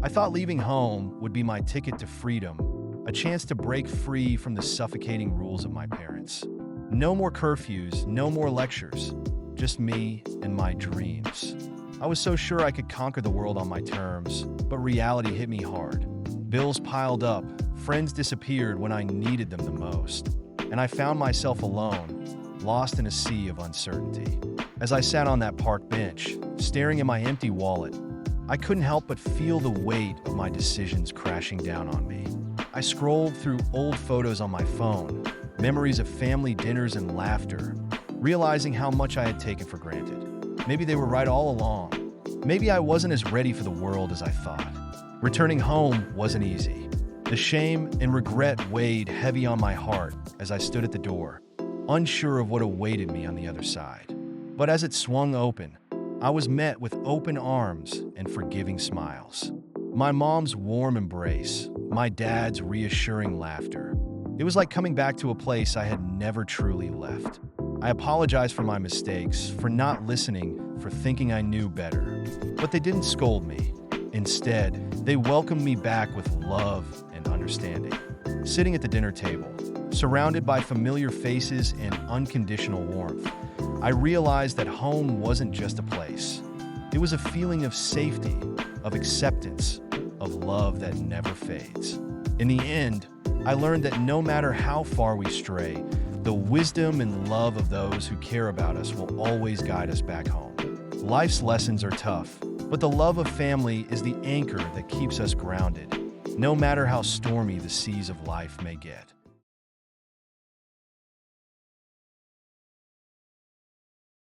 I thought leaving home would be my ticket to freedom, a chance to break free from the suffocating rules of my parents. No more curfews, no more lectures, just me and my dreams. I was so sure I could conquer the world on my terms, but reality hit me hard. Bills piled up, friends disappeared when I needed them the most, and I found myself alone, lost in a sea of uncertainty. As I sat on that park bench, staring at my empty wallet, I couldn't help but feel the weight of my decisions crashing down on me. I scrolled through old photos on my phone, memories of family dinners and laughter, realizing how much I had taken for granted. Maybe they were right all along. Maybe I wasn't as ready for the world as I thought. Returning home wasn't easy. The shame and regret weighed heavy on my heart as I stood at the door, unsure of what awaited me on the other side. But as it swung open, I was met with open arms and forgiving smiles. My mom's warm embrace, my dad's reassuring laughter. It was like coming back to a place I had never truly left. I apologized for my mistakes, for not listening, for thinking I knew better. But they didn't scold me. Instead, they welcomed me back with love and understanding. Sitting at the dinner table, surrounded by familiar faces and unconditional warmth, I realized that home wasn't just a place. It was a feeling of safety, of acceptance, of love that never fades. In the end, I learned that no matter how far we stray, the wisdom and love of those who care about us will always guide us back home. Life's lessons are tough, but the love of family is the anchor that keeps us grounded, no matter how stormy the seas of life may get.